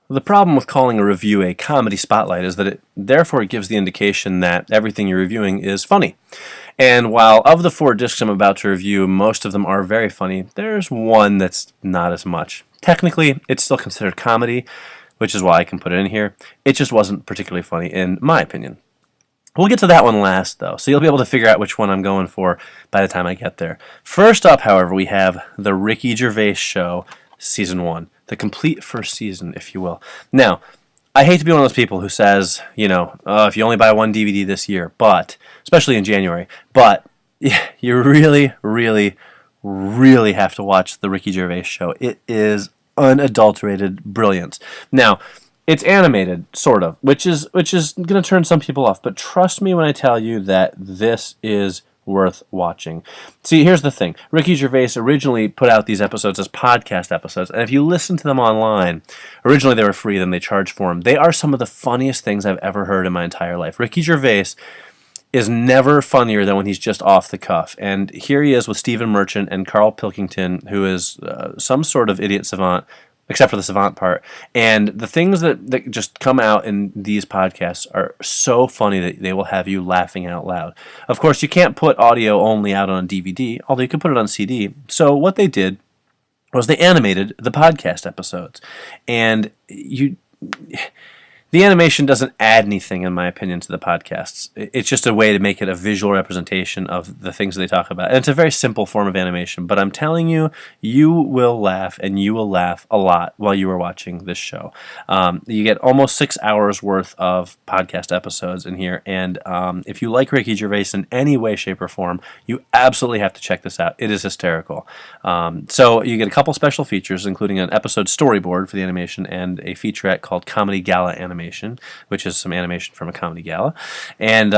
The problem with calling a review a comedy spotlight is that it therefore gives the indication that everything you're reviewing is funny. And while of the 4 discs I'm about to review, most of them are very funny, there's one that's not as much. Technically, it's still considered comedy, which is why I can put it in here. It just wasn't particularly funny, in my opinion. We'll get to that one last, though, so you'll be able to figure out which one I'm going for by the time I get there. First up, however, we have The Ricky Gervais Show, Season 1. The complete first season, if you will. Now, I hate to be one of those people who says, if you only buy one DVD this year, but, especially in January, but you really, really, really have to watch The Ricky Gervais Show. It is unadulterated brilliance. Now, it's animated, sort of, which is going to turn some people off, but trust me when I tell you that this is worth watching. See, here's the thing. Ricky Gervais originally put out these episodes as podcast episodes, and if you listen to them online, originally they were free, then they charged for them. They are some of the funniest things I've ever heard in my entire life. Ricky Gervais is never funnier than when he's just off the cuff, and here he is with Stephen Merchant and Carl Pilkington, who is some sort of idiot savant, except for the savant part. And the things that just come out in these podcasts are so funny that they will have you laughing out loud. Of course, you can't put audio only out on a DVD, although you can put it on CD. So what they did was they animated the podcast episodes. And the animation doesn't add anything, in my opinion, to the podcasts. It's just a way to make it a visual representation of the things that they talk about. And it's a very simple form of animation, but I'm telling you, you will laugh, and you will laugh a lot while you are watching this show. You get almost 6 hours worth of podcast episodes in here, and if you like Ricky Gervais in any way, shape, or form, you absolutely have to check this out. It is hysterical. So you get a couple special features, including an episode storyboard for the animation and a featurette called Comedy Gala Animation, which is some animation from a comedy gala. And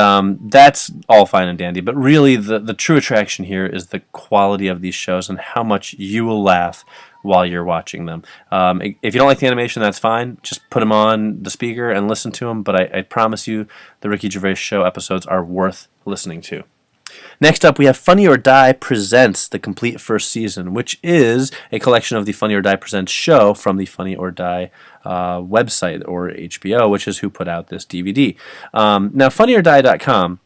that's all fine and dandy, but really the true attraction here is the quality of these shows and how much you will laugh while you're watching them. If you don't like the animation, that's fine. Just put them on the speaker and listen to them, but I promise you the Ricky Gervais Show episodes are worth listening to. Next up, we have Funny or Die Presents the complete first season, which is a collection of the Funny or Die Presents show from the Funny or Die website, or HBO, which is who put out this DVD. Now, funnyordie.com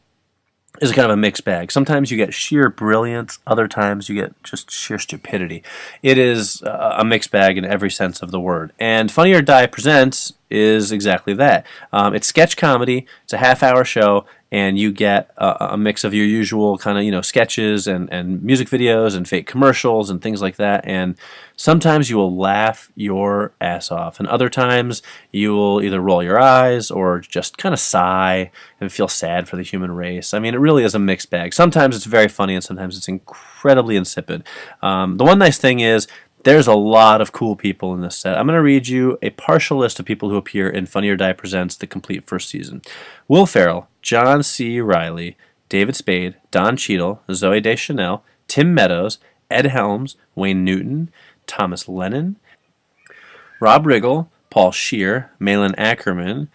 is kind of a mixed bag. Sometimes you get sheer brilliance, other times you get just sheer stupidity. It is a mixed bag in every sense of the word. And Funny or Die Presents is exactly that. It's sketch comedy, it's a half-hour show, and you get a mix of your usual kind of, sketches and music videos and fake commercials and things like that. And sometimes you will laugh your ass off, and other times you will either roll your eyes or just kind of sigh and feel sad for the human race. I mean, it really is a mixed bag. Sometimes it's very funny, and sometimes it's incredibly insipid. The one nice thing is, there's a lot of cool people in this set. I'm going to read you a partial list of people who appear in Funny or Die Presents the complete first season. Will Ferrell, John C. Reilly, David Spade, Don Cheadle, Zooey Deschanel, Tim Meadows, Ed Helms, Wayne Newton, Thomas Lennon, Rob Riggle, Paul Scheer, Malin Ackerman,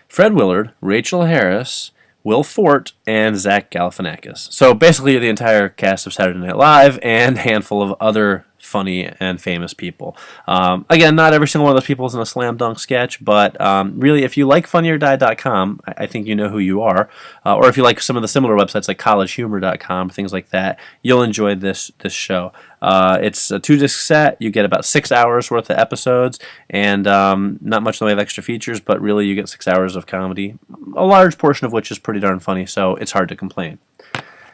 Fred Willard, Rachel Harris, Will Forte, and Zach Galifianakis. So basically the entire cast of Saturday Night Live and a handful of other funny and famous people. Again, not every single one of those people is in a slam dunk sketch, but really, if you like funnyordie.com, I think you know who you are. Or if you like some of the similar websites like collegehumor.com, things like that, you'll enjoy this show. It's a 2-disc set. You get about 6 hours worth of episodes, and not much in the way of extra features, but really you get 6 hours of comedy, a large portion of which is pretty darn funny, so it's hard to complain.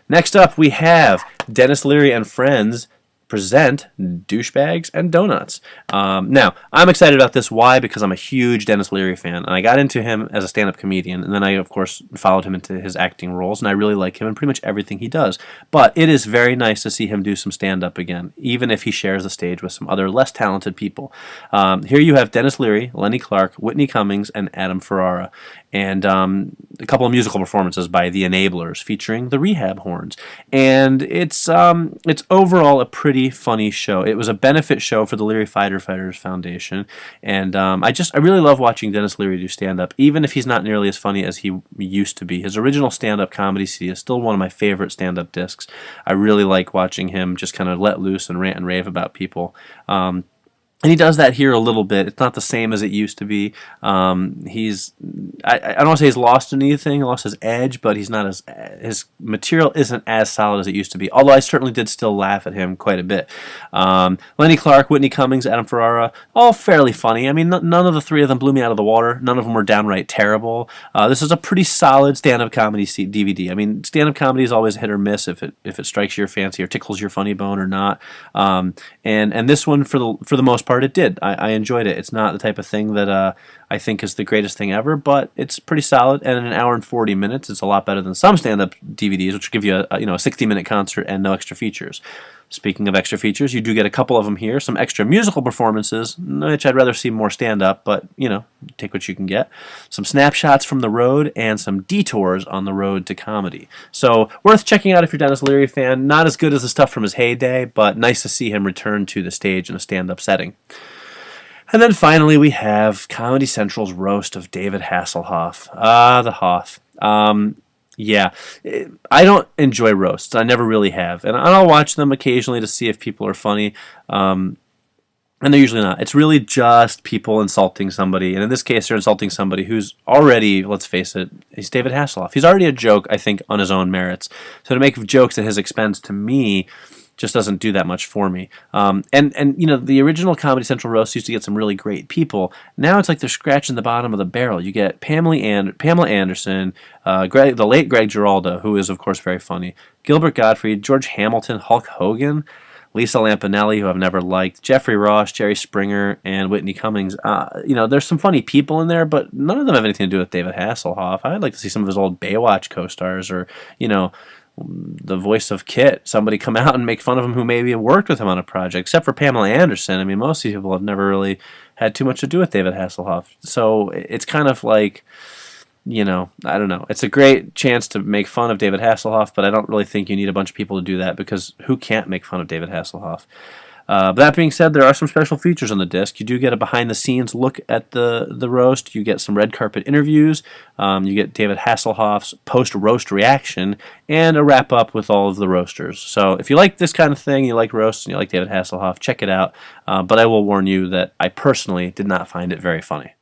Next up, we have Denis Leary and Friends present Douchebags and Donuts. Now, I'm excited about this. Why? Because I'm a huge Denis Leary fan, and I got into him as a stand-up comedian, and then I, of course, followed him into his acting roles, and I really like him in pretty much everything he does. But it is very nice to see him do some stand-up again, even if he shares the stage with some other less talented people. Here you have Denis Leary, Lenny Clarke, Whitney Cummings, and Adam Ferrara, and a couple of musical performances by The Enablers featuring the Rehab Horns. And it's overall a pretty funny show. It was a benefit show for the Leary Fighters Foundation, and I really love watching Denis Leary do stand-up, even if he's not nearly as funny as he used to be. His original stand-up comedy CD is still one of my favorite stand-up discs. I really like watching him just kind of let loose and rant and rave about people. And he does that here a little bit. It's not the same as it used to be. I don't want to say he's lost anything, lost his edge, but he's not his material isn't as solid as it used to be. Although I certainly did still laugh at him quite a bit. Lenny Clark, Whitney Cummings, Adam Ferrara, all fairly funny. I mean, none of the three of them blew me out of the water. None of them were downright terrible. This is a pretty solid stand-up comedy DVD. I mean, stand-up comedy is always hit or miss if it strikes your fancy or tickles your funny bone or not. And this one, for the most part, it did. I enjoyed it. It's not the type of thing that I think is the greatest thing ever, but it's pretty solid. And in an hour and 40 minutes, it's a lot better than some stand-up DVDs, which give you a 60-minute concert and no extra features. Speaking of extra features, you do get a couple of them here. Some extra musical performances, which I'd rather see more stand-up, but, take what you can get. Some snapshots from the road and some detours on the road to comedy. So, worth checking out if you're a Denis Leary fan. Not as good as the stuff from his heyday, but nice to see him return to the stage in a stand-up setting. And then finally, we have Comedy Central's roast of David Hasselhoff. The Hoff. Yeah, I don't enjoy roasts. I never really have. And I'll watch them occasionally to see if people are funny. And they're usually not. It's really just people insulting somebody. And in this case, they're insulting somebody who's already, let's face it, he's David Hasselhoff. He's already a joke, I think, on his own merits. So to make jokes at his expense, to me, just doesn't do that much for me. And the original Comedy Central roast used to get some really great people. Now it's like they're scratching the bottom of the barrel. You get Pamela Anderson, the late Greg Giraldo, who is, of course, very funny, Gilbert Gottfried, George Hamilton, Hulk Hogan, Lisa Lampanelli, who I've never liked, Jeffrey Ross, Jerry Springer, and Whitney Cummings. There's some funny people in there, but none of them have anything to do with David Hasselhoff. I'd like to see some of his old Baywatch co-stars or, the voice of Kit, somebody come out and make fun of him who maybe worked with him on a project, except for Pamela Anderson. I mean, most of these people have never really had too much to do with David Hasselhoff. So it's kind of like, I don't know. It's a great chance to make fun of David Hasselhoff, but I don't really think you need a bunch of people to do that, because who can't make fun of David Hasselhoff? But that being said, there are some special features on the disc. You do get a behind-the-scenes look at the roast. You get some red carpet interviews. You get David Hasselhoff's post-roast reaction, and a wrap-up with all of the roasters. So if you like this kind of thing, you like roasts, and you like David Hasselhoff, check it out. But I will warn you that I personally did not find it very funny.